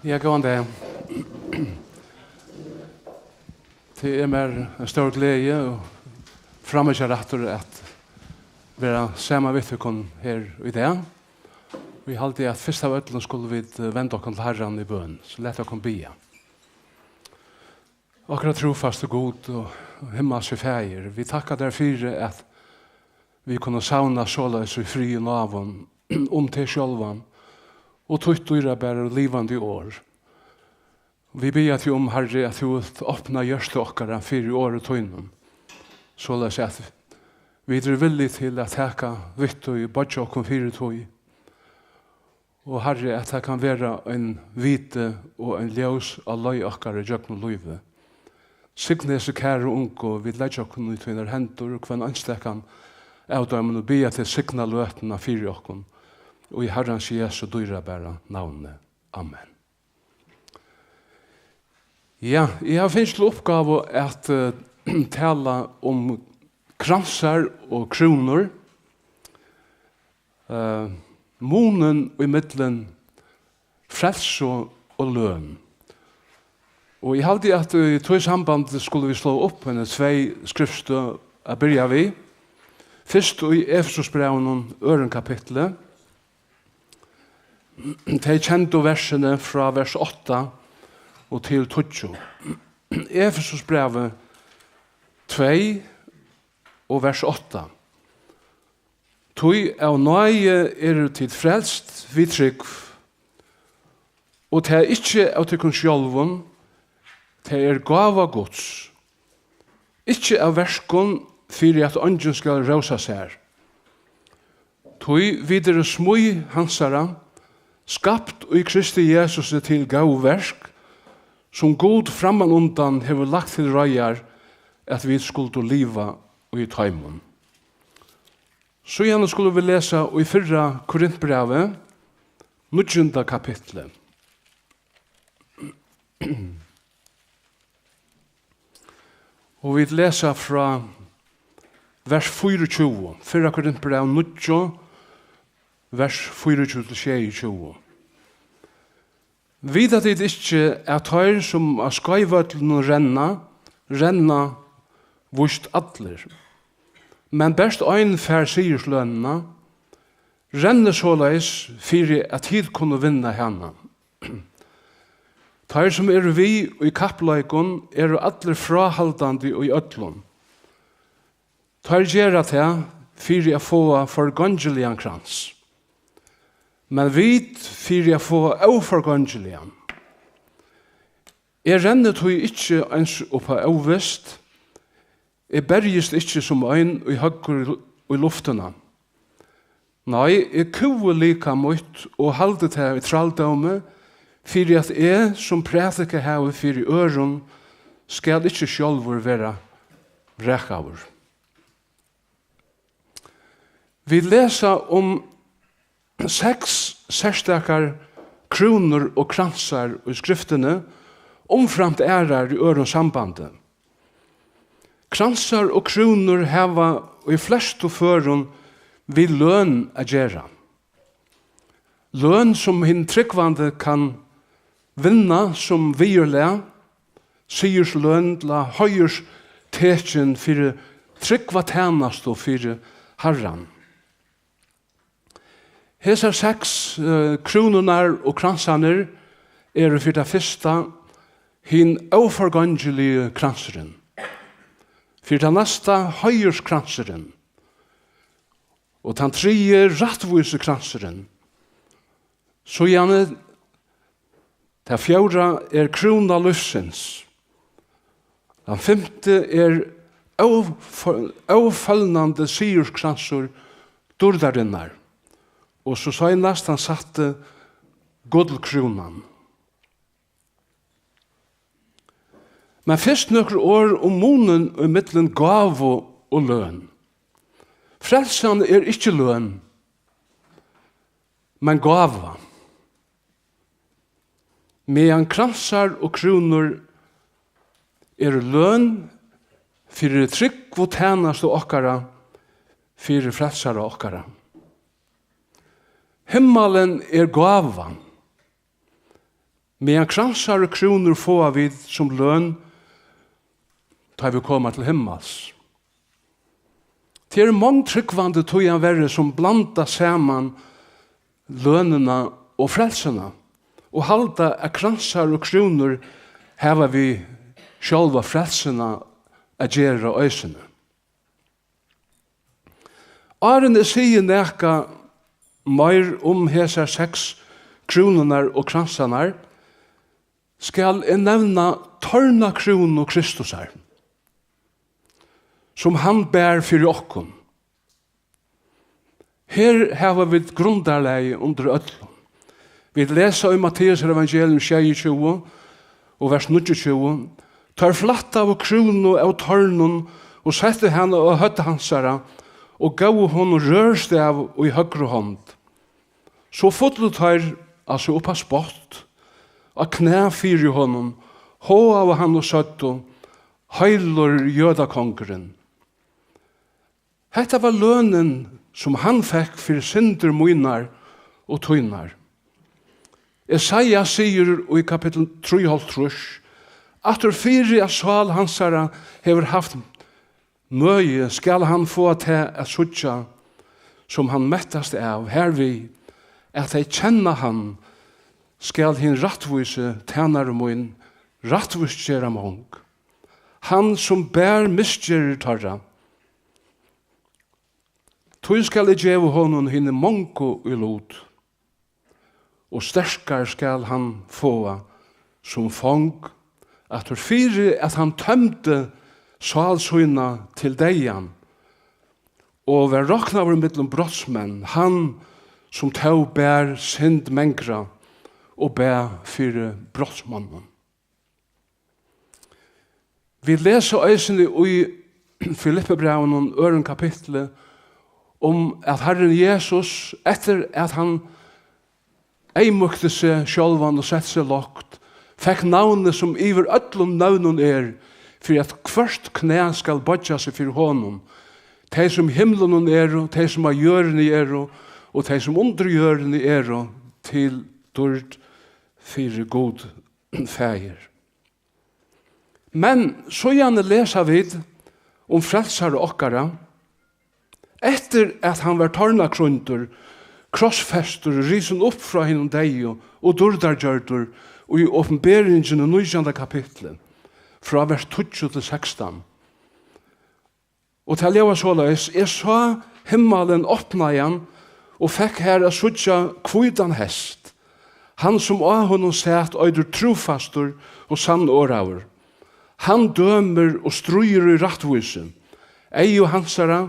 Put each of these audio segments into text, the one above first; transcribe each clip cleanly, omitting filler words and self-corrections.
Ja, gå an det. Det mer en stor glede og fremmedkjærretter at være sammen med dere her i dag. Vi halte at først av øtlen skulle vi vende dere til Herren i bøn, så lett dere be. Akkurat trofast og god og himmelske feir. Vi takker der for at vi kunne savne såleis i fri og navn om til sjølvan og tøtt og bare livande år. Vi ber til om Herre at du åpner hjørste okkara 4 år og tøynen. Såleis at vi villige til at teka vitt og bodja okkom 4 tøy. Og Herre at det kan være en vite og en ljøs av løy okkara gjøkken løyve. Signe seg kære unge, vi legger okkom i tøyner hendur og hver anstekkan avdømmen og ber til signa løtene 4 okkom. Og i Herrens Jesu dyra bæra navnet. Amen. Ja, jeg har finnes til oppgave at tala om kransar og kroner. Monen og i middelen frels og løn. Og jeg hadde at i to samband skulle vi slå opp henne 2 skriftstø å byrja vi. Først i Efesusbrevnen kapitlet. De kjente versene fra vers 8 og til 20. Efesusbrevet 2 og vers 8. Tøy av nøye tid frelst vi trygg, og det ikke av tykken sjølven, det gav av Guds. Ikke av verskon fyrir at ånden skal råsa seg. Tøy videre smøy hansara, skapt og i Kristi Jesus til gavverk, som god framman undan hever lagt til røyar at vi skulle liva og i tøymon. Så gjerne skulle vi lesa i 4 Korintbrevet, 9. kapitlet. Og vi lesa fra vers 24, 4 Korintbrevet 9, vers 24-26. Vida det ikke at høyre som er skøyvøtlen og renna vust atler. Men best øyn fær sigerslønna, renne såleis fyrir at hit kunne vinna henne. Tøyre som vi og i kappløykon atler frahaldandi og i øtlun. Tøyre gjerra til fyrir å få forgangelian krans. Men vit fyrir å få overgangelian. Jeg renner tog ikke ens oppa overvist. Jeg bergist ikke som ein og høggur i luftena. Nei, jeg kuver lika mot og halde til i tralldome fyrir at jeg som prætika heve fyrir øron skal ikke sjálfur vera rekavur. Vi lesa om 6 sérstakar kroner og kransar i skriftene omframt ærar i øron sambandet. Kransar og kroner heva i flest og føren vi løn a gjera. Løn som hinn tryggvande kan vinna som virle, sigers løn la høyers tekjen fyrir tryggva tænast og fyrir Herran. Hesar 6 kronernar og kransaner for det første hinn overgangelige kranseren. For det neste høyers kranseren. Og den 3 rattvise kranseren. Så gjerne det 4 krona løsens. Den 5 avfølgende sigerskransor dordarinnar. Og så senast han satte goddelkronan. Men først noen år om monen i middelen gav og løn. Frelsen ikke løn, men gava. Medan kransar og kroner løn fyrir trygg og tænast og okkara, fyrir frelsar og okkara. Himmelen gavan. Men kransar og kronor får vi som løn tar vi komma til himmels. Det er mange tryggvande tøyan verre som blanda saman lønene og frelsene og halda at kransar og kronor heva vi sjálva frelsene a gjera øysene. Arne sier nekka meir hesar 6 krononar og kransanar skal jeg nevna tørna kron og Kristusar som han bær fyrir okkom. Her hava vi grundarleie under öllum. Vi lesa i Matteus evangelium 26 og vers 29. Tar flatta av krono av tørnun og sette henne og høtte hansara og gav hon rørstav og i høyre hånd. Så fotlo tar altså oppa spott og knæ fyrir honom, hå av han og søtto, heilur jødakongren. Hetta var lønnen som han fikk for synder munar og tøynar. Jesaja sier i kapittel 3, at fyrir av sval hansara hever haft møye skal han få til at suttja som han mettast av hervi at jeg kjenna han skal hin rattvise tænare mun rattvist gjera mong. Han som bær misgjerir tarra tog skal jeg gjeve honom hinne mongo i lot og sterskar skal han få som fong at fyrir at han tømte svalsøyna til deian og var roknaver mittlum brottsmenn han som tau bær synd mengra og bær fyrir brottsmannen. Vi leser eisende i Filippebrevnen øren kapitlet at Herren Jesus etter at han eimukte seg sjálvan og sett seg lagt fikk navnet som iver öllum navnun for at hvert knæ skal bodja seg for honom. De som himlen de som av jørene og de som under jørene til dård for god feir. Men så gjerne lesa vid frelsare okkara etter at han var tarnakrundur, krossfestur, risen opp fra hinnom deg og dordargjørdur og i åpenberingen i 9. kapitlet fra vers 20 til 16. Og til jeg var såleis, jeg sa himmelen åpna igjen og fikk her a sutja kvidan hest, han som av honom sett øyder trofastur og sann åraver. Han dømer og struer i rattvisen. Ei og hansara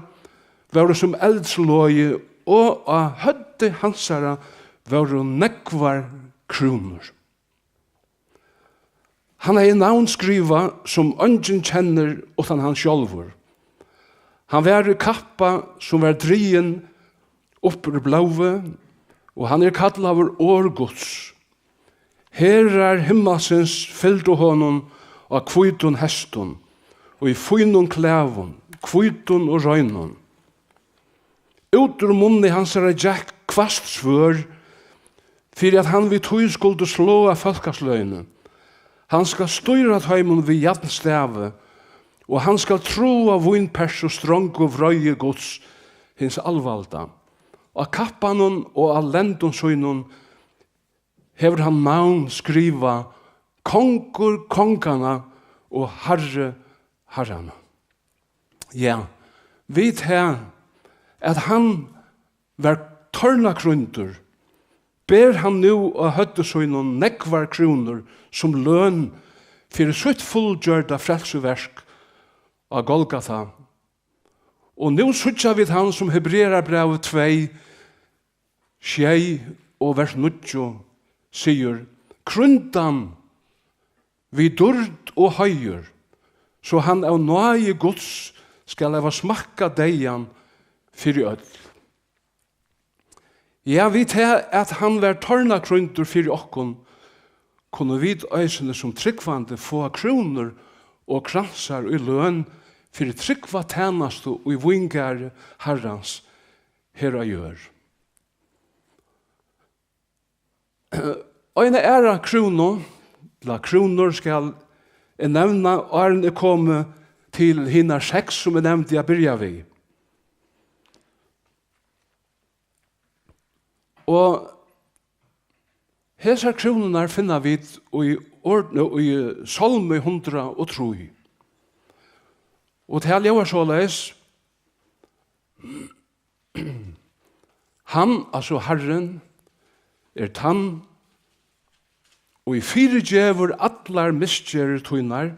var som eldsløye og av hødde hansara var nekvar kronor. Han er navn skriva som ønsken kjenner utan han sjálfur. Han var kappa som var drien oppur blauve, og han kallet av årgods. Her himmelsens fyllt honom av kvitun hestun, og i fynun klævun, kvitun og røynun. Utur munni hans jack kvast svør, fyrir at han vid tøy skulde slå av folkasløyne. Han skal styra tøymun vid jatnstave, og han skal tro av vinpers og strong og vrøye gods, hins alvalda. Og kappanon og av lendun søynun hever han navn skriva kongur kongana og herre herrana. Ja, vet her at han var tørnakrundur, ber han nu og høtte søynun nekvar kronor som løn fyrir sutt fullgjørda frelseversk av Golgata. Og nu sutja vi han som Hebrear brev 2, 6 og vers 9 sier, krundan vi dord og høyur, så han av nøye gods skal eva smakka deian fyrir öll. Ja, vi tar at han var tørnakrundur fyrir okkon, kunne vi øysene som tryggvande få kronor og kransar i løn fyrir tryggva tænast og i vingar herrans herra gjør. en ära krono, la kronor skal jeg nevne, og er kommet til hinna 6 som jeg nevnte jeg byrja vi. Og hesar kronorna finner vi i Salme 103. Og til jeg var såleis, han, altså Herren, tann, og i 4 djevur allar misgjerir tøynar,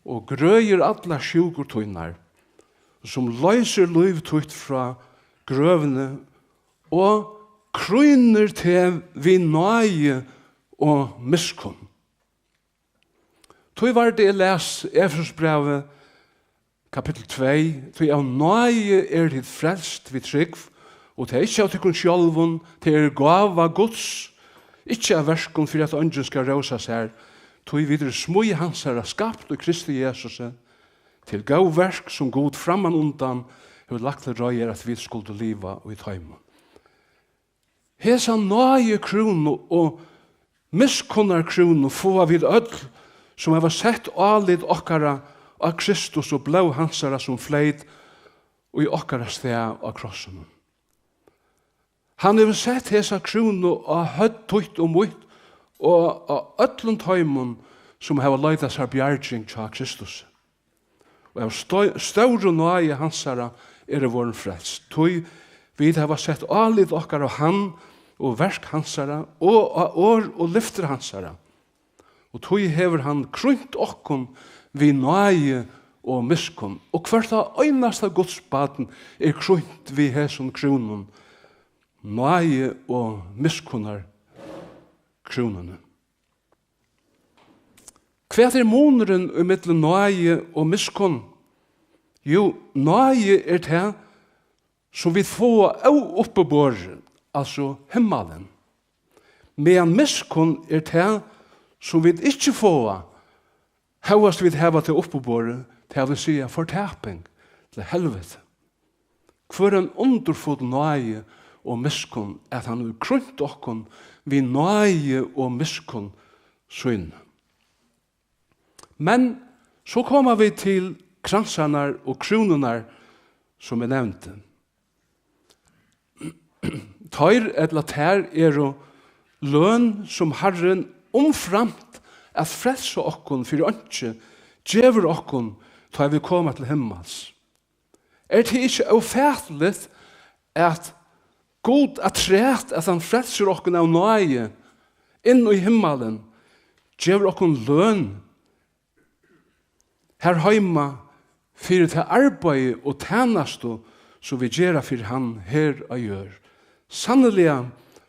og grøyer allar sjukur tøynar, som løyser liv tøyt fra grøvene, og kryner til vi nøye og miskunn. Tøy var det jeg les Efesbrevet kapittel 2, tøy av nøye hitt frelst vi trygg, og det ikke av tykkun sjálvun, det gava Guds, ikke av verskun for at ånden skal råsa seg, tøy videre smui hans er skapt og Kristi Jesus til gav versk som god framman undan har lagt til røyer at vi skulle liva og i tøyma. Hesa nøye krono og miskunnar krono få av vid ødl som har sett alid okkara av Kristus og blå hansara som fleit og i okkara sted av krossen. Han har sett hesa krono av høtt, tøyt og møyt og av ødlund tøymon som har leita seg bjergjeng til Kristus. Og av større nøye hansara det våren frelst. Tøy vi har sett alid okkara av han og versk hansara og av år og lyfter hansara. Og tøy hever han krynt okkon vi nøye og miskunn. Og hvert av øynast av godsbaden krynt vi hesson kronon nøye og miskunnar kronene. Hva moneren i middelen nøye og miskunn? Jo, nøye det som vi får av oppebåret, altså himmelen. Men miskunn det som vi ikke får, høyest vi hava til oppebåret, til å si fortaping til helvete. Hvor en underfull nøye og miskunn at han har krynt okkon vi nøye og miskunn syn. Men så kommer vi til kransarna og kronorna som jeg nevnte. Tøyr eller tær løn som Herren omframt at frelse okkon for ønske djever okkon tar vi koma til himmels. Det ikke ufattelig at God træt at han frelser okkon av nøye inn i himmelen djever okkon løn her heima fyrir til arbeid og tjeneste som vi gjør for han her og gjør. Sannelig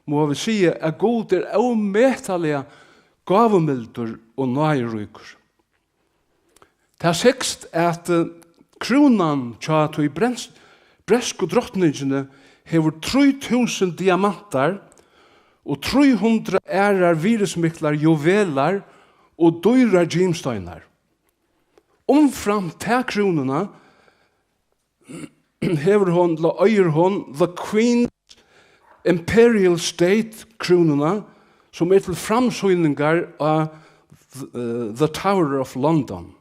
må vi si at God avmetallige gavemilder og nøyeryker. Det er sikst at kronan tja til bresk og drottningene hever 3000 diamanter og 300 virusmiklar juvelar og dyra gymsteinar. Omfram til kronene hever hon, øyer hon, the Queen's Imperial State kronene, som til framsøyningar av the Tower of London.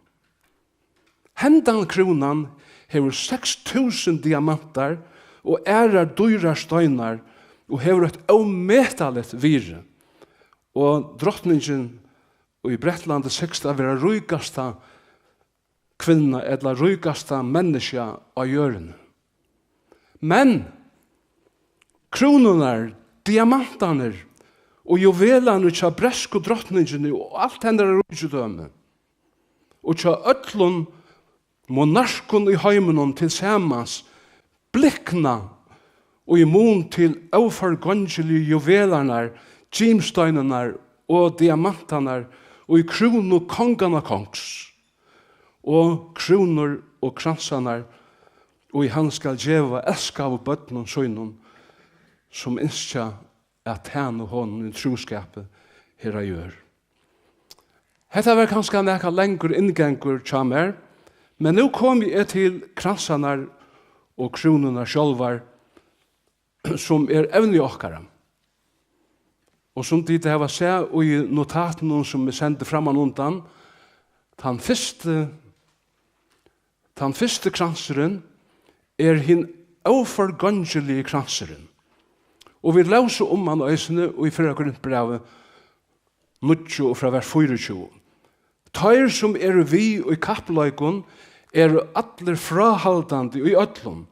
Hendan kronan hever 6000 diamanter og dyra steinar og hever et avmetalet vire. Og drottningen og i Bretlandet sikst av være rykasta kvinna eller rykasta menneska av hjørne. Men kronorna, diamantaner og juvelene tja bresk og drottningene og alt hender rykjedømme og tja ötlun monarkon i heimenon til samans blikkna og i mun til avfargangelige juvelarnar, gymsteinernar og diamantanar og i krono kongana kongs og kronor og kransanar og i han skal djeva elska av bøtten og søgnon som innskja at han og hon i troskapet her gjør. Hetta var kanskje nekka lengur inngengur tjamer, men nu kom vi til kransanar og kronorna sjálvar som evnig okkara. Og som de har sett i notaten som vi sendte fram undan, den første kranseren hin overgangelige kranseren. Og vi lauser han øysene og i 4 Korintbrevet 9 og fra vers 24. Tøyer som vi og i kappløykon alle frahaldande og i ødlom.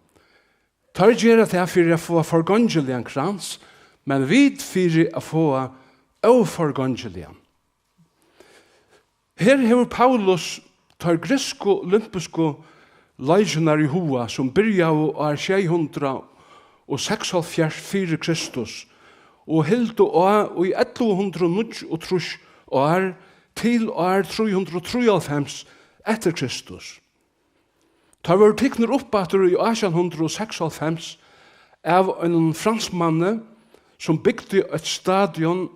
Tøyer gjør det for å få forgangelig en krans, men vid for å få overgangelig. Her hever Paulus tar grisko olympisko leisjonar i hoa som byrja av 676 Kristus og hildu av i 1193 år til år 393 etter Kristus. Ta var tikner opp at i 1896 av en franskmanne som bygde et stadion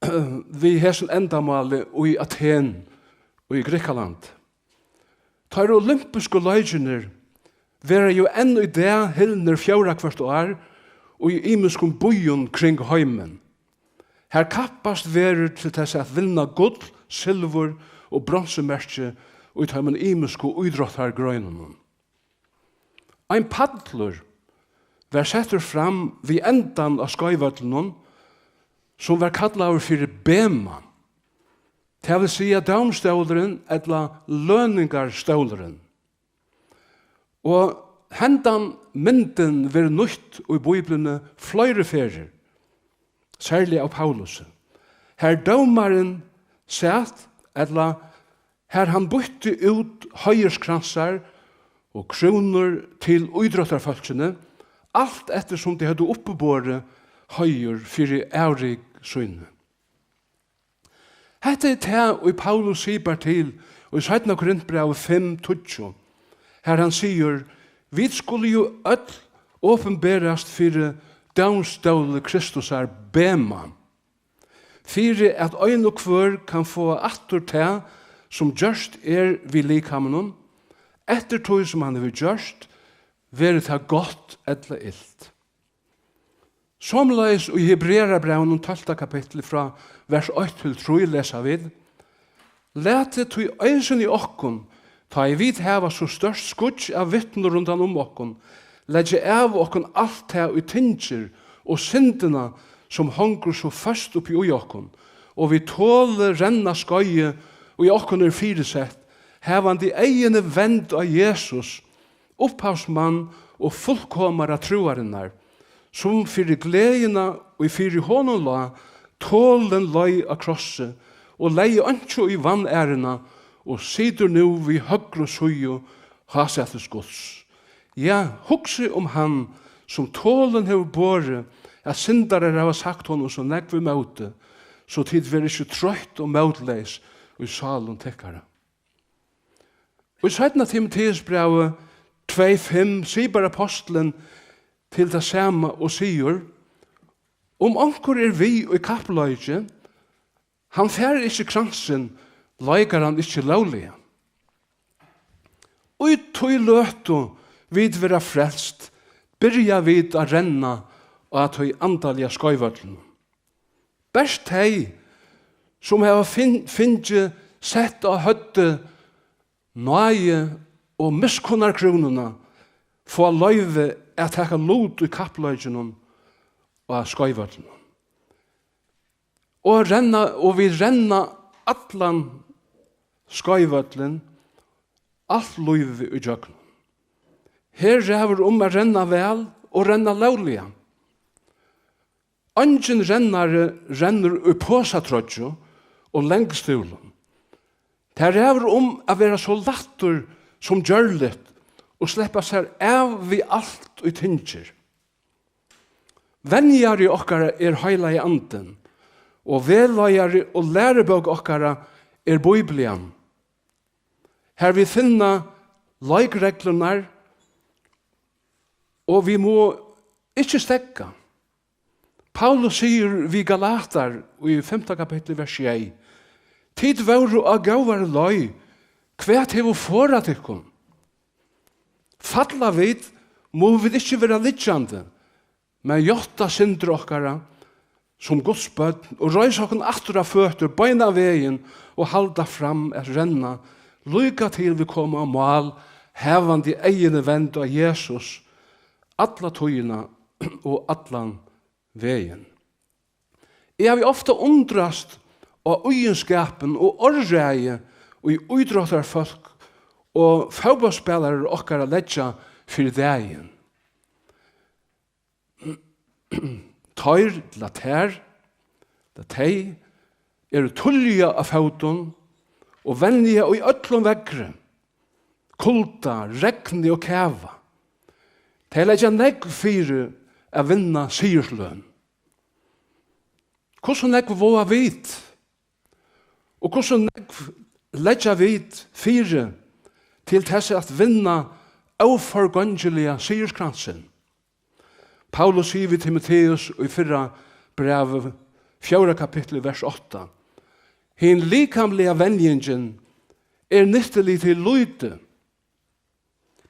ved hesen endamale i Aten og i Grekaland. Ta olympiske leisjonar vera jo enn i det hilner 4 hvert år og i imenskum bojon kring heimen. Her kappast verer til tess at vilna gull, silver og bronsemerke og i tøymen imensku uidrottar grøynunum. Ein paddlur var setter fram vid endan av skøyvøtlenun som var kallar fyrir bema. Det vil si at damståleren etla løningarståleren. Og hendan mynden var nøyt og i Bibelen fløyre ferier, særlig av Paulus. Her domaren sett, etla her han bytte ut høyerskransar og kroner til uidrottarfolkene, alt etter som de hadde oppebåret høyer fyrir ævrig syne. Hette det og i Paulus sier til, og i 17 Korintbrevet 5:20, her han sier, vi skulle jo øll åpenberast fyrir downståle Kristus bema, fyrir at øyn og kvør kan få atter til som gjørst vi likamenen, etter tog som han har gjørst, være det godt eller illt. Somleis i Hebreerbrevnen 12 kapittel fra vers 8-3 lesa vid, lete tog øysen i okkon, ta i vid heva så størst skudj av vittner rundan okkon, legge av okkon alt her og tinger og syndena som hongur så fast oppi ui okkon, og vi tåle renna skøye og i okkon fyresett, hevan de egene vend av Jesus, opphavsmann og fullkomara troarinnar, som fyrir gledina og fyrir honom la, tålen lei av krosset, og lei ancho i vannærena, og sitter nu vi høgre sujo, hasettes gods. Ja, hugsi han, som tålen hever båre, at syndare har sagt honom så nekv vi møte, så tid vi ikke trøyt og møtleis, og i salen tekkara. Og i 17. Timotheus brevet 2:5 sier bare apostelen til det samme og sier, om anker vi og i kappløyge, han færer ikke kransen, leikar han ikke lovlige. Og i tog løto vid vera frelst, byrja vid a renna og at høy andalja skøyvøtlen. Berst hei som heva finnje sett av høtte nøye og miskunnar kronuna få løyve at hekka lot i kappløygenum og skøyvøtlen. Og vi renna allan skøyvøtlen alt løyve i jøkken. Her ræver a renna vel og renna lovlige. Angen rennare renner i påsatrodjo og lengstulen. Det ræver a vera så lattur som gjørligt og sleppa seg av vi alt og tinger. Venjari okkara heila i anden, og velvajari og lærebøk okkara Biblian. Her vi finna leikreglunar, og vi må ikke stekka. Paulus sier vi Galatar i 5. kapittel vers 1, tid vauru a gauvar løy, kvært hevo forat ikon. Falla vid, må vi ikke vera lidjande, men jotta synder okkara, som Guds bønn og røysa okkur aftur av føtter, beina vegin og halda fram at renna, lyka til vi koma av mål, hevandi egine vend av Jesus, alla tøyina og allan vegin. Jeg har ofta undrast av ugenskapen og orðrægi og i uidrottarfolk og fotballspelare okkara leggja fyrir degin. Tøyr later, da tei tullja av fauton og vennlige og i öllum vekkre, kulda, regni og kæva. Tei leggja negg fyrir a vinna sigursløn. Hvordan negg våga vit? Og hvordan negg leggja vit fyrir til þessi at vinna óforgangelige sigurskransen? Paulus sier vi Timotheus i 4. brev, 4. kapittel, vers 8. Hin likamlige venjingen nyttelig til lyte,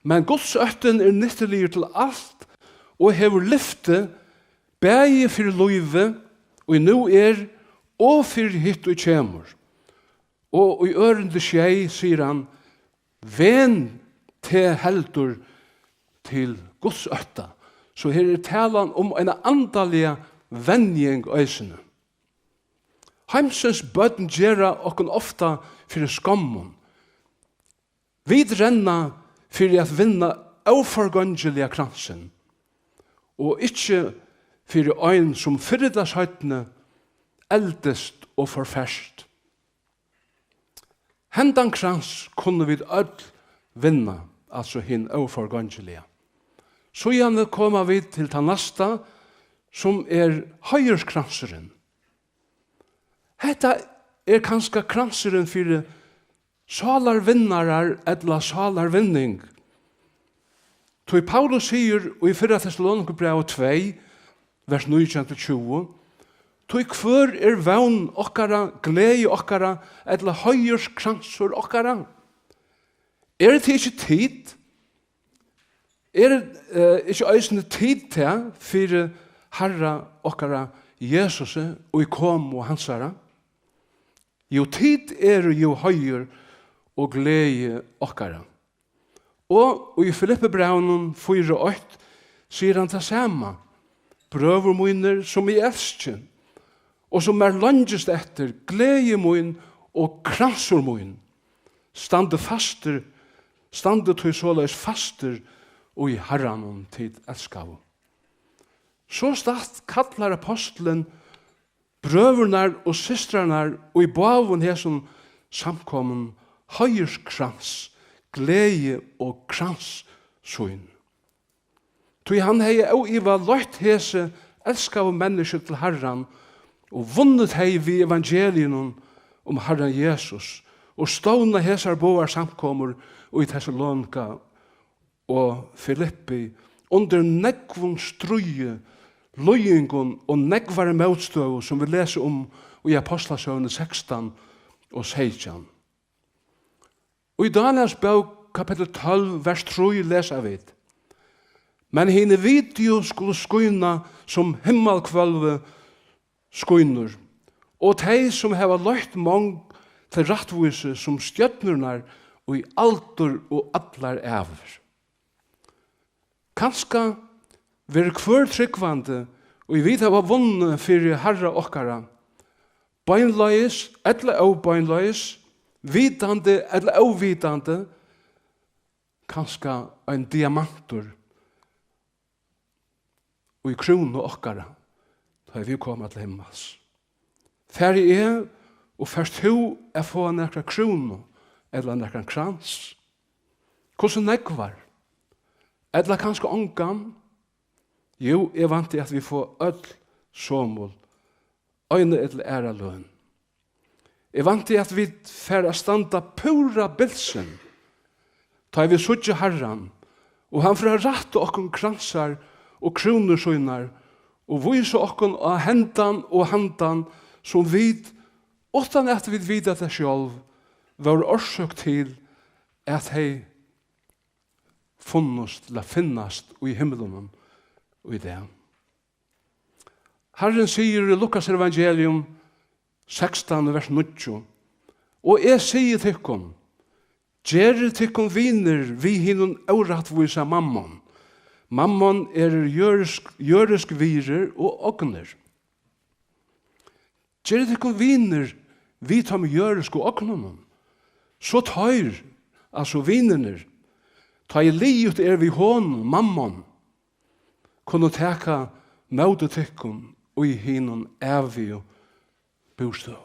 men Guds øtten nyttelig til alt, og hever lyfte, bæge for løyve, og nå og for hitt og kjemur. Og i ørende skjei, sier han, ven til heldur til Guds øtta. Så her talan om en andalige venjing øysene. Heimsens bøtten gjerra okken ofta fyrir skammun. Vi renna fyrir at vinna óforgangelige kransen, og ikkje fyrir øyn som fyrdas høytene eldest og forferst. Hendan krans kunne vi öll vinna, altså hinn óforgangelige. Så gjerne kommer vi til den neste, som høyerskranseren. Dette kanskje kranseren for salarvinnarar eller salarvinning. Tog Paulus sier i 4. Thessalonikerbrev 2, vers 19-20, tog hver vevn okkara, glede okkara, eller høyerskransur okkara. Det ikke tid? Ikke øysene tid til for Herre okkara Jesus og i kom og hansara? Jo tid jo høyer og glede okkara. Og i Filippebrevnen 4:8 sier han det samme. Brøver mine som i elskjen, og som langest etter glede min og kransur min, stande tog såleis faster og i Herren tid elskav. Så start kallar apostelen brøvernar og systrarnar og i bavun her som samkommun høyerskrans, glede og krans søyn. Tog han hei og i var løyt hese elskav mennesker til Herren og vunnet hei vi evangelien om Herren Jesus og stående hesar boar samkommer og i Thessalonika og Filippi under nekvun struje, løyingun og nekvare motstøv som vi leser om i Apostlasøvne 16 og 16. Og i Daniels bok kapittel 12 vers 3 leser vi: men hine video skulle skoina som himmelkvølve skoinur, og de som heva løyt mong til rattvise som stjøtnurnar og i altor og allar æver. Kanska ver kvør tryggvande og i vita var vunne fyrir Herra okkara, beinleis eller óbeinleis, vitande eller óvitande, kanska ein diamantur og i krona okkara, da vi koma til himmels. Færre og først ho få nekra krona eller nekra krans. Hvordan nekvar? Eller kanskje ongan? Jo, jeg vant til at vi får öll somol, øyne eller æra løn. Jeg vant til at vi får standa pura bilsen, ta vi sutja Herran, og han får rette okkon kransar og kronorsøynar, og vise okkon av hendan og handan som vi, utan at vi vid at det sjálv, var årsøk til at hei funnast, la finnast i himmelen og i det. Herren sier i Lukas evangelium 16, vers 9, og jeg sier tykkum, gjerri tykkum viner vi hinun auratvisa mammon. Mammon jørisk virer og ogner. Gjerri tykkum viner vi tar med jørisk og ogner. Så tar, altså vinerner, tar i livet vi hån, mammon, kunne teka møte tykkum og i hinun evig bostad.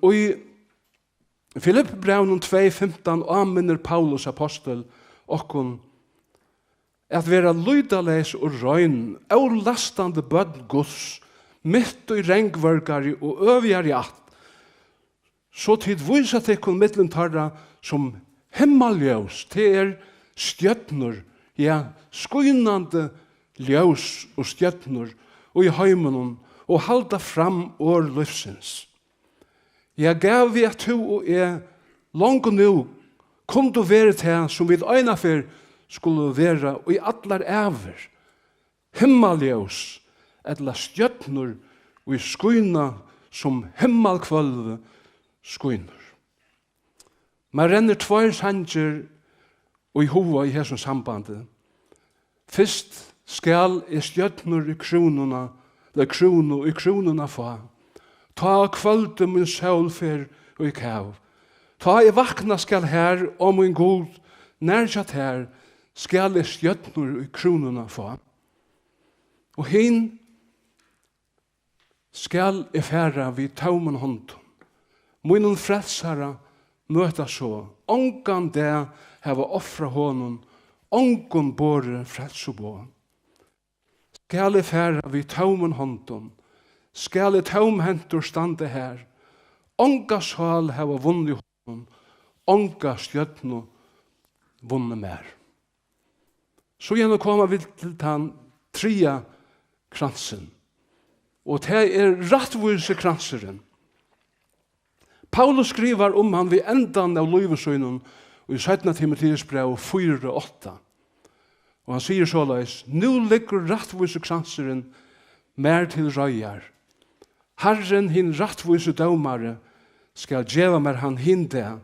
Og i Filipp brevnen 2:15 anminner Paulus apostel okkon at vera lydaleis og røyn, lastande bødd Guds, mitt og rengvørgari og øvjari at, så tid vysa tekkon mittlen tarra som himmeljøs, til stjøtnur, ja, skynande ljøs og stjøtnur, og i heimenon, og halda fram år livsins. Jeg gav vi at to og langt og nu kom du være til som vi øynafer skulle være og i allar æver himmeljøs etla stjøtnur og i skyna som himmelkvølve skynur. Man renner tvær sanger og i hova i hesson sambandet. Fyrst skal stjøtnur i kronuna, eller krono i kronuna fa. Ta kvölde min sølfer og i kav. Ta i vakna skal her, og min god, nærkjat her, skal i stjøtnur i kronuna få. Og hin skal i færa vid taumen hånden. Munnen frelsara møta så. Ongan det heva offra honom, ongan bore frelso bo. Skal i færa vid taumen hånden, skal i taumhentur stande her. Onga sal heva vunni honom, onga stjøtno vunni mer. Så gjennom koma vi til den tria kransen. Og det rattvise kranseren. Paulus skriver han ved endan av Løyvesøynen og i 17. Timotheus brev 4:8. Og han sier såleis, nu ligger rattvise kranseren mer til røyar. Herren hin rattvise dømare skal djeva mer han hinde,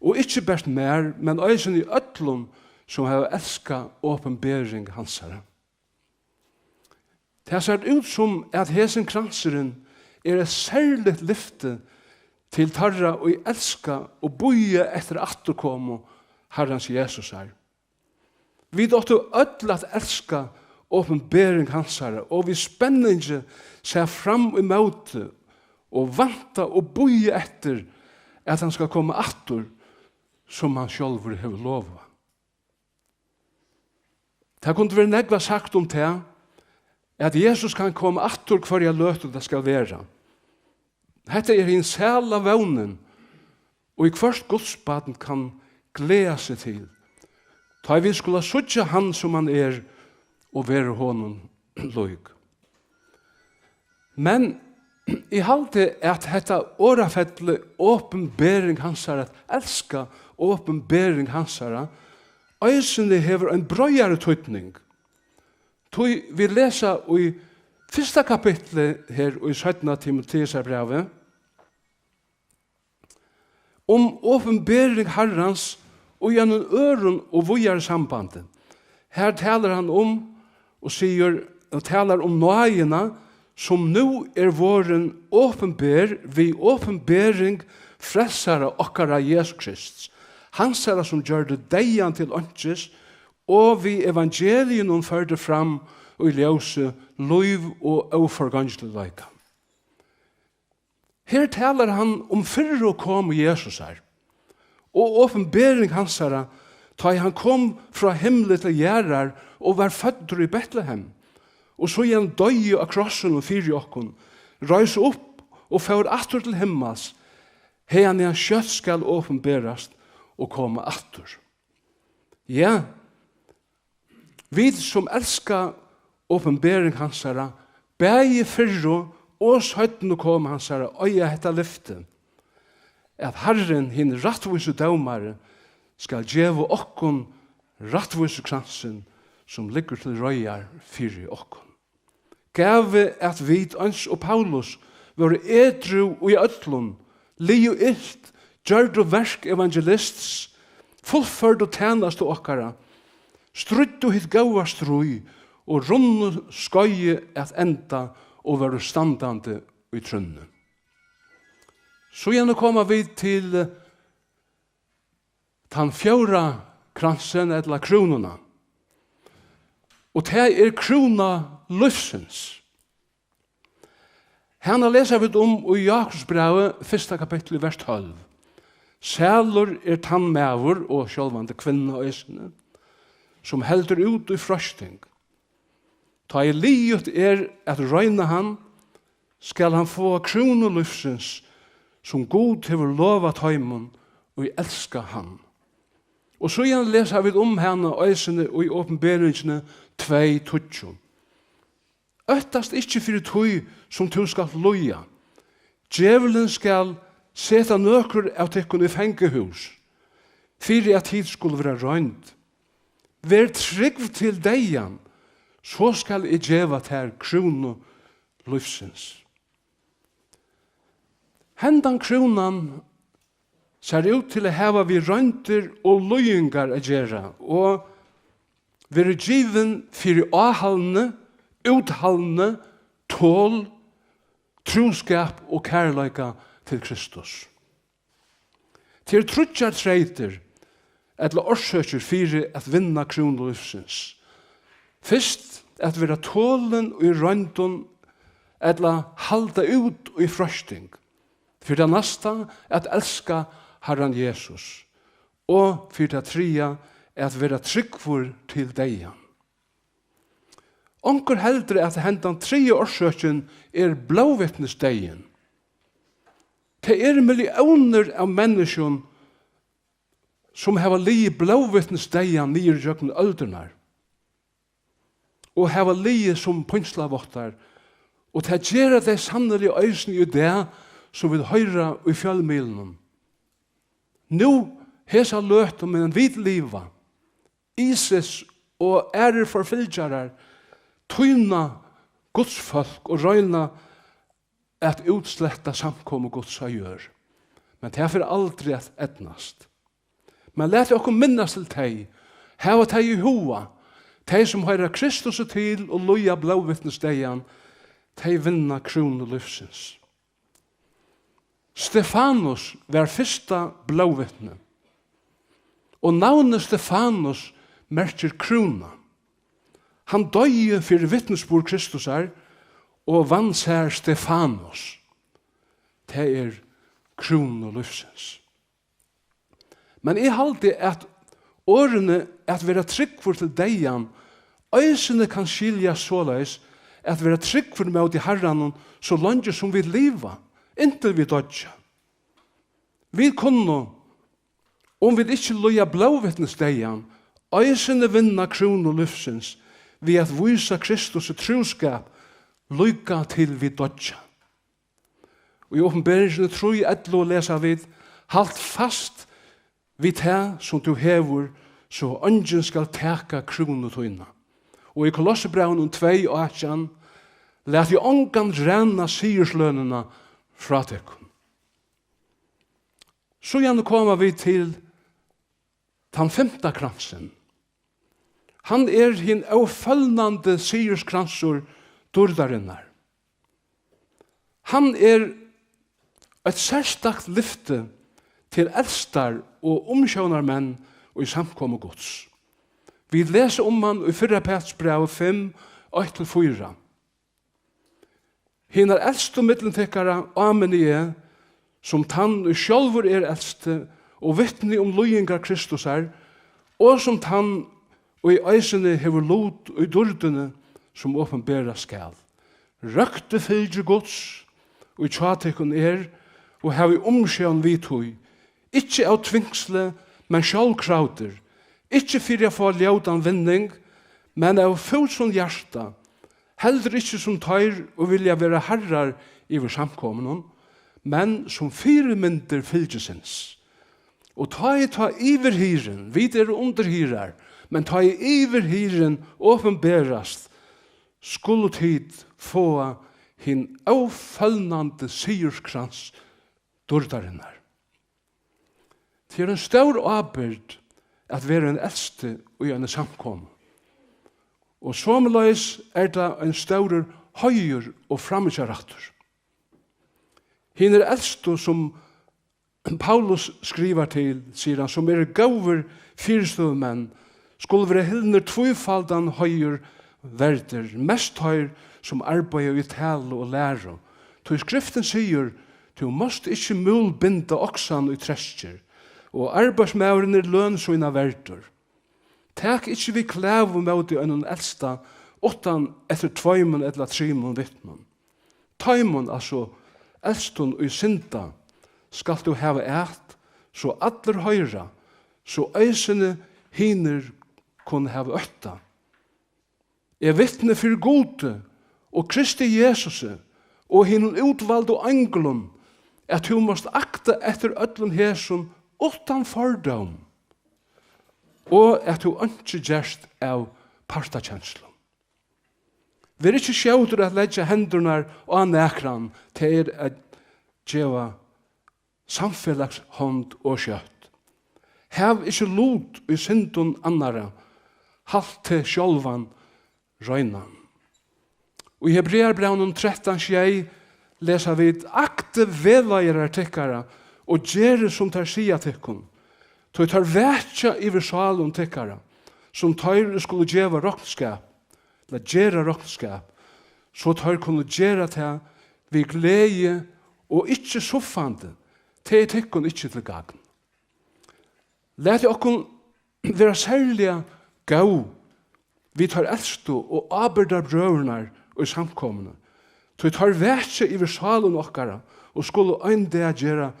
og ikkje best mer, men øysen i øtlun som har elska åpenbering hansare. Det har sett ut som at hesen kranseren et særligt lyfte til tarra og elska og boje etter atterkomo Herrens Jesus er. Vi dåttu ødel at elska åpenbering hansare, og vi spennende ser fram i møte og vanta og boje etter at han skal komme atter som han sjálfur hefur lova. Det kunne være negva sagt om det, at Jesus kan komme atter hver jeg løte det skal være. Hette en sæla vevnen, og i hvert godsbaden kan glede seg til. Ta vi skulle søtja han som han og være honom løg. Men i halte at dette årafettle åpenbering hansara, at elska åpenbering hansara, øysene hever en brøyere tøytning. Vi leser i første kapitlet her i 17. Timotheus brevet om åpenbering Herrens og gjennom øren og vågjere sambandet. Her taler han om og sier og taler om nøyene som nå våren åpenber vi åpenbering frelsere okkara Jesus Krist. Han ser som gjør det deian til åndsjes, og vi evangelien hun førte fram og i ljøse lov og overgangslig leika. Her taler han om fyrre å komme Jesus her. Og åpenbering hans her, da han kom fra himmelen til gjerrar og var født i Bethlehem. Og så igjen døye av krossen og fyre okken, røys opp og fører atter til himmels, han kjøtt skal åpenberast og komme atter. Ja, vi som elskar åpenbering hans herra, bæge fyrre og søyten å komme hans herra, øye hetta lyfte, at Herren hin rattvise dømare skal djeve okkon rattvise kransen som ligger til røyar fyrir okkon. Gave at vit ans og Paulus var edru og i öllum, li og ilt, gjørd og versk evangelists, fullførd og tænast og okkara, strutt og hitt gaua strui, og runnu skøye at enda og være standande i trunne. Så gjerne koma vi til den fjøra kransen eller kronuna. Og det krona løfsens. Henne leser vi i Jakobsbrevet, 1. kapittel, vers 12. Sælur tannmævur og sjálvande kvinna og eisene, som heldur ut i frøsting. Ta i livet at røyna han, skal han få kronoløfsens, som god hever lovat heimen, og elska han. Og så igjen leser vi henne og eisene og i åpenberingsene 2:20. Øttast ikkje fyrir tøy som du skal loja. Djevelen skal seta nøkker av tekkun i fengehus, fyrir at hit skulle være røynd. Vær trygg til deian, så skal jeg djeva ter krono livsens. Hendan kronan ser ut til å heva vi røyndir og løyingar å gjera, og vi given fyrir avhalne, uthalne, tål, troskap og kærleika til Kristus. Til trutjar treiter, eller orsøkjer fyrir at vinna kronløsens. Fyrst at vera tålen og i røyndun, eller halda ut og i frøsting. For det nasta at elska Herren Jesus. Og for det tria at vera tryggvur til deian. Onkur heldre at hendan 3 årsøkjen blåvittnesdeien. Det millioner av mennesker som har li blåvittnesdeien nye jøkken øldernar. Og har li som punslavoktar. Og det gjør det sannelig øysen i det som vil høyre i fjallmilen. Nå hesa løt om en vid liva. Isis og ærer forfylgjarar tøyna Guds folk og røyna at utsletta samkommet Guds gjør. Men det er aldri at etnast. Men let okkur minnast til teg, heva teg i hoa, teg som høyra Kristus til og loja blåvittnesdeien, teg vinna kronu livsens. Stefanus var fyrsta blåvittne, og navnet Stefanus merker krona. Han døye for vittnesbord Kristus og vann seg Stefanus. Det krona livsens. Men jeg halte at årene at være tryggfor til deian, øysene kan skilja såleis at være tryggfor med i Herren så langt som vi liva, inntil vi dødja. Vi kunne, om vi ikke loja blåvittnesdeian, øysene vinna krona livsens, vi at vysa Kristus troskap, lykka til vi dødja. Og i åpenberingsene tror jeg etlo lesa vid, halt fast vid det som du hever, så ånden skal teka kronotøyna. Og i Kolossebraun 2:18, let i ångan rena sierslønena fra tekken. Så gjerne kommer vi til den 5. kransen. Han hin avfølgende sierskransor dordarinnar. Han et særstakt lyfte til eldstar og omsjånarmenn og i samkommet Guds. Vi leser om han i 1. Petrusbrev 5:1-4. Hinn eldst og middeltekkara amenie, som tann og sjálfur eldste, og vittni om løyingar Kristus og som tann og i eisene hever lot og i dordene som åpenbæra skal. Røkte fylgje Guds, og i tjatekon og hev i omsjøen vitøy, ikkje av tvingsle, men sjálvkrauter, ikkje fyrir å få ljaudan vinning, men av fulson hjarta, heller ikkje som tøyr og vilja være herrar i vår samkommen, men som fyrmynder fylgesins. Og ta iverhyren, vi underhyrar, Men ta i iverhyren åpenberast, skulle tid få hin avfølgende sigurskrans dordarinnar. Det en stor avbyrd at være en eldste og en samkom. Og somleis det en stor høyur og framkjaratur. Hin eldste som Paulus skriver til, sier han, som gauver fyrstøvmenn, skulle være hildner tvøfaldan høyur verder, mest høyr som arbeider i tale og lære. Så skriften sier, du måst ikke mulbinda oksan i trestjer, og arbeidsmauren lønnsøyna verder. Takk ikke vi klæv mot i ønnen eldsta, utan etter tvøymen eller trimon vittmen. Tøymon, altså, eldstun og synda, skal du hava æt, så allir høyra, så øysene hiner kun hava øtta. Vittne for gode, og Kristi Jesus, og hinen utvalde og anglum, at du måst akta etter öllum hesum utan fordom, og at du ikke gjerst av partakjenslu. Vi ikke sjautur at leggja hendurnar og nekran til at djeva samfellagshånd og kjøtt. Hev ikke lot i syndun annara, halt til sjálvan røynan. Og i Hebreerbrevnen 13:6 lesa vi akte vedveirar tikkara og gjere som tar sia tikkun. Så tar vetja i versalun tikkara som tar skulle djeva rockskap, eller gjera rockskap, så tar kunne gjera til vi glede og ikke soffande til tikkun ikke til gagn. Læt okkun vera særliga gau vi tar eldstu og aberdar brøvnar og samkomne. Så tar vetja i versalun okkara og skulle ein dag gjera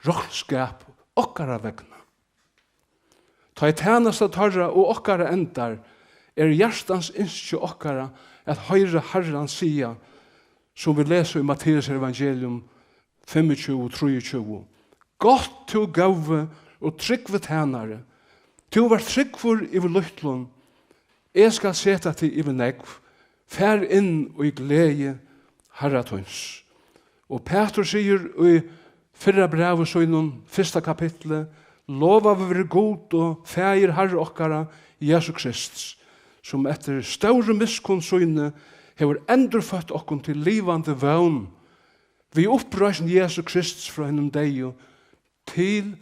rockskap okkara vegna. Ta i tænasta tarra og okkara endar hjertans innskje okkara at høyre Herran sia, som vi leser i Matteus evangelium 25-23. Gott to gave og tryggve tænare, to var tryggvor i lytlun, jeg skal seta til i negv, fær inn og i glede Herratons. Og Petrus sier i 4. brevet søgnen, 1. kapitlet, lova vi være god og fægir Herre okkara Jesu Krist, som etter større miskunnsøyne hever endurfødt okkon til livande vøvn, vi opprøysen Jesu Krist fra hennom deg til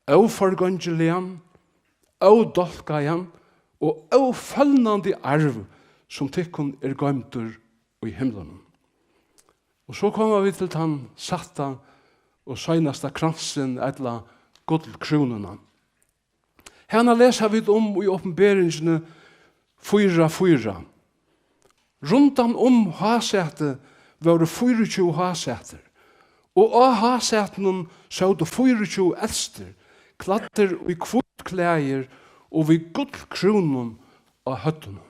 avforgangelian, avdolkajan og avfølgande arv som tikkun gøymtur i himmelen. Og så kommer vi til den satta og søgnasta kransen etla gullkronuna. Hena leser vi i åpenberingsene 4:4. Rundan hasete var det 24 haseter, og av haseten så det 24 elster, klatter i kvotklæger og vi gullkronen av høttene.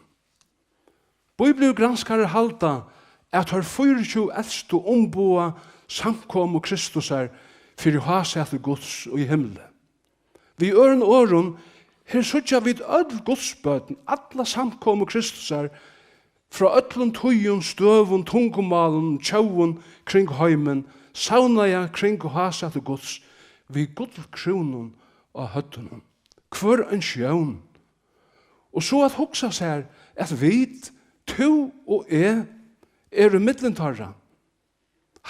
Bibelgranskare halda at har 24 eldste omboa samkom og Kristus for hasete Guds og i himmelen. Vi øren åren her søtja vid öll godsbøten, alla samkom og Kristus fra öllun tøyun, støvun, tungumalen, tjauun kring heimen, saunaja kring hasete Guds, vi gullkronen av høttene. Hver en sjøvn. Og så at hoksa seg at vit, to og i midlentarra.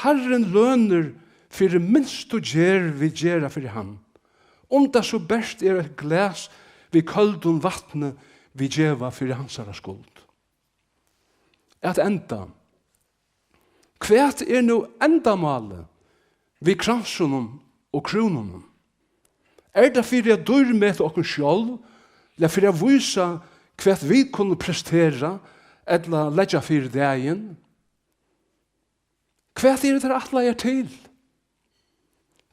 Herren løner for minst og gjer vi gjera for han. Da så best et glas vi køldun vattne vi gjeva for hansara skuld. At enda. Kvært no endamalet vi kransunum og kronunum? Det for jeg dør med okken sjálv, eller for jeg vysa hva vi kunne prestera, eller leggja for dagen? Hva det atla til?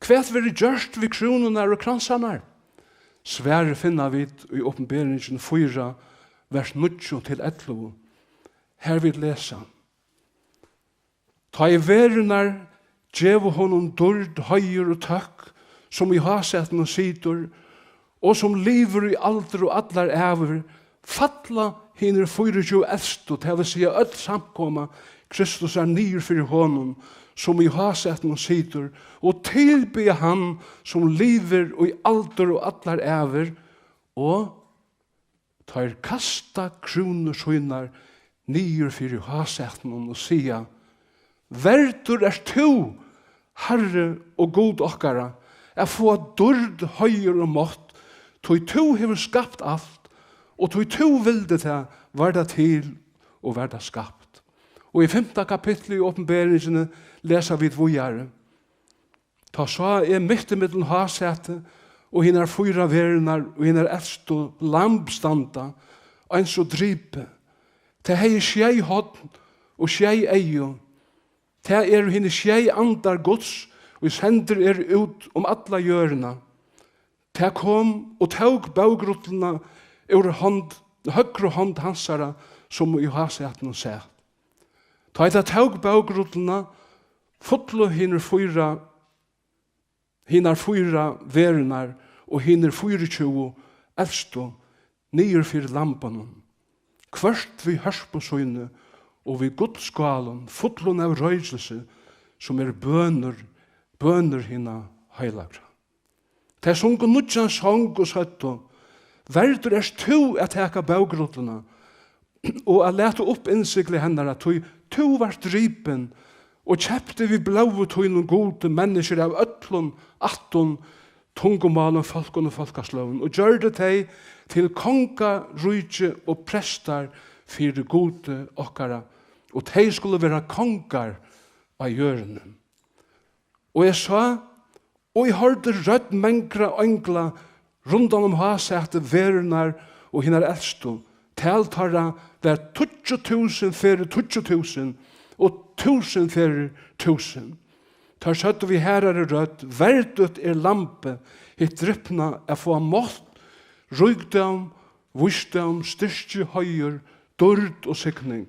Hva vil det gjørst vi kronunar og kransanar? Sverre finna vi i åpenberingen 4, vers 9-11. Her vil lesa. Ta i verunar, djevo honom dord, høyr og tøkk, som i hasetten og sitor, og som lever i alder og allar æver, falla hinner 24 eldstu, til å si öll samkomma, Kristus nyr fyrir honom, som i hasetten sitter, og tilby han som lever i alder og allar æver, og tar kasta kronor søgnar nyr fyrir hasetten og sia, verdur to, Herre og god okkara, få dörd, høyr og mått, tog to hever skapt alt, og tog to vilde til verda til og verda skapt. Og i 5. kapittel i åpenbæringene leser vi dvojare. Ta så midt i middelen hasete, og hinner 4 vernar, og hinner eldst og lampstanda, og en så drype. Til hei skjei hodn, og skjei eio. Til hinner skjei andar gods, og sender ut alla hjørna. Til kom og tåg baugrottelna ur høyre hånd hansara, som i haseten og sett. Ta eit tåg baugrottelna, fotlo hinner 4 vernar, og hinner 24 eldstu, nyer fyrir lampanum. Kvart vi hørsposøyne, og vi godskalen, fotlon av røyselse, som bøner hinna heilagra. Det sungu nudjan sang og søtto, verdur to at heka baugrotterna, og a leta opp innsikli hennara, to var dripen, og kjepte vi blaue tøynun gode mennesker av ötlun, atton, tungumalen, folkun og folkasløven, og gjør det teg til konga, rujtje og prestar fyrir gode okkara, og teg skulle være kongar av hjørne. Og jeg sa, og jeg hørte rødt mengra øngla rundan hasete vernar og hinnar eldstu, teltara var 20.000 fyrir 20.000, og 1.000 fyrir 1.000. Tar søtte vi herare rødt, verdut lampe, hitt dryppna få mått, rygdom, visdom, styrstje høyer, dörd og sikning.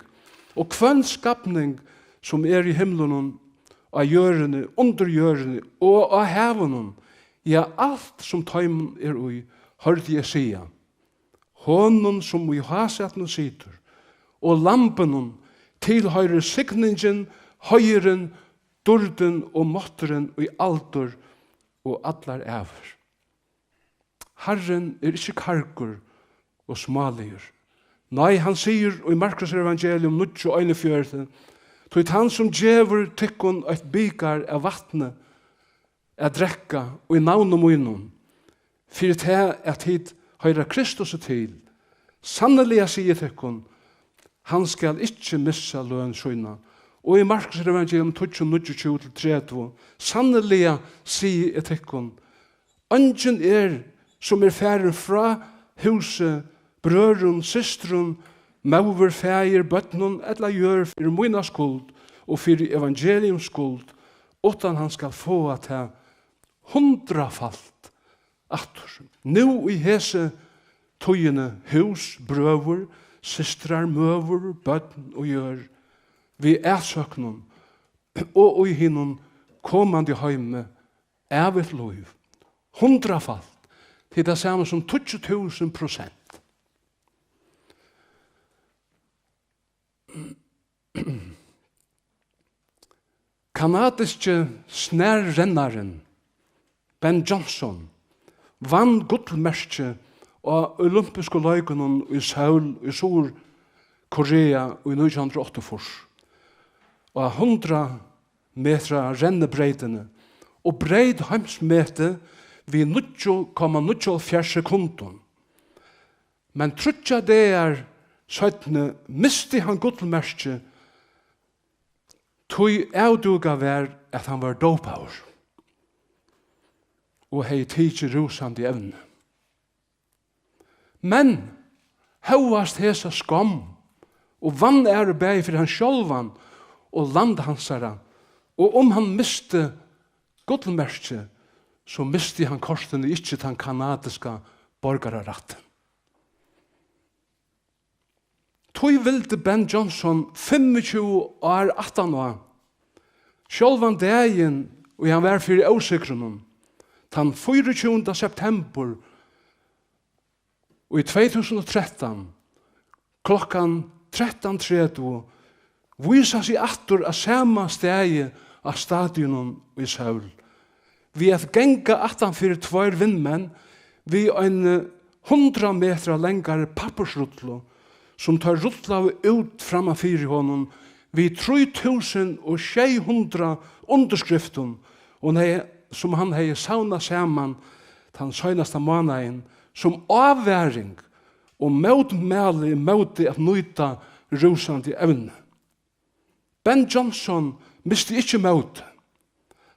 Og kvann skapning som i himlen, av hjørene, under hjørene, og av hevenen, ja, alt som tøymen ui, hørte jeg sia. Hånden som i hasetten sitter, og lampen tilhøyre sikningen, høyren, dörden og måtteren i alder og allar æver. Herren ikke karkur og smaligur. Nei, han sier i Markus evangelium 9:41, tog han som djever tykkun eit bykar av vattne a drekka og i navnum uinum, fyrir det at hit høyra Kristus til. Sannelig sier tykkun, han skal ikkje missa løn sjøyna. Og i Markus evangelium 9:29-30, sannelig sier tykkun, ungen som færen fra huset, brøren, systrun, mauver, fægir, bøtnun, etla gjør fyrir moina skuld og fyrir evangeliums skuld, utan han skal få at ha 100-falt atur. Nu i hese tøyene hus, brøver, systrar, møver, bøtn og gjør, vi søknum, og i hinnom komande heime evet loiv. 100-falt. Det det samme som 20.000%. Kanadiske snærrennaren Ben Johnson vann gullmerke av olympiske løyken i Seoul i Sur-Korea i 1984 og 100 meter rennebreidene og breid heimsmete vi 9,94 sekunder. Men trutja det søttene misti han gullmerke tog avduga var at han var dopaur og hei tidsi rusande evne. Men høyast hesa skam og vann bæg for han sjálvan og landhansara, og han miste gullmerke så misti han korsen ikkje den kanadiska borgararatten. Tøy vilde Ben Johnson 25 år 18 år. Sjálvan dagen, og han var fyrir ausikrunnen, den 24. september Og i 2013, klokkan 13:30, visar seg atter av samme steg av stadionen i Seul. Vi at genga 18 tvær vindmenn, vi en 100 meter lengre pappersrutlo, som tar rutla ut framme fyrir honom, vi 3600 underskriften, og som han hei sauna saman den søgnaste måneden, som avværing og motmæli møte at nøyta rusande evne. Ben Johnson misti ikkje møte.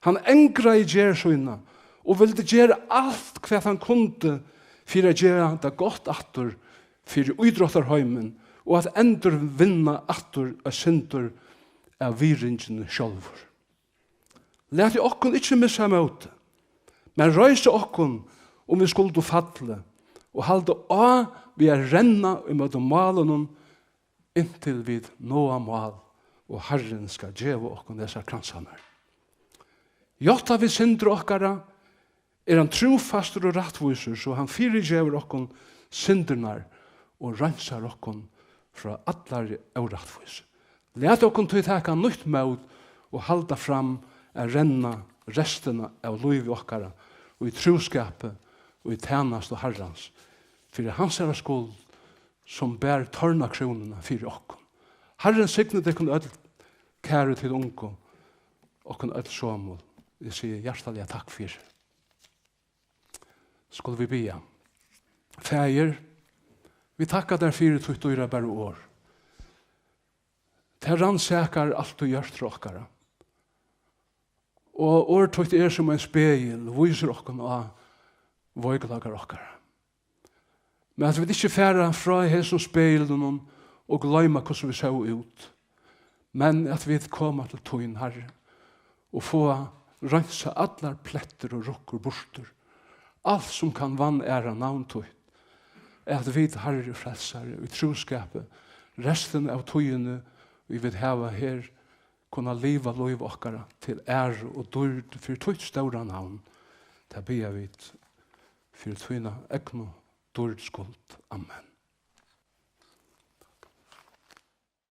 Han engra i gjersøyna og ville gjøre alt hva han kunde for å gjøre det godt atter for idrottarheimen og at endur vinna atter av synder av viringene sjálfur. Læt i okkun ikkje missa møte, men røyse okkun om vi skulle fatle og halde av vi renna i møte malen inntil vi nåa mal og Herren skal gjeva okkun dessa kransanar. Jotta vi synder okkara han trofastur og rattviser, så han fyrirgjever okkun syndernar og rensar okkun fra allar orattvis. Læt okkun til teka nytt møt og halda fram renna resten av liv okkara og i troskapet og i tjenast og Herrans for hans er skuld som bär tørnakronene for okkun. Herren signe dekkun öll kære til unko okkun öll somul. Jeg sier hjertelig takk for. Skulle vi bia. Fægir, vi takkar der fyrir tutt og ira bare år. Det rannsakar alt og gjørt okkara. Og årtutt som en speil, viser okkara av voiglagar okkara. Men at vi ikke færa fra hesson speilen og gløyma hvordan vi så ut. Men at vi kommer til tøyen Herre og få rensa allar pletter og rokker borster. Alt som kan vann æra navntøy. At vi Herre frelsare, vi troskapet, resten av tøyene vi vil hava her, kunna liva loiv okkara til og dyrd for tøyt ståra navn. Det ber vi for tøyna egnu dyrd skuld. Amen.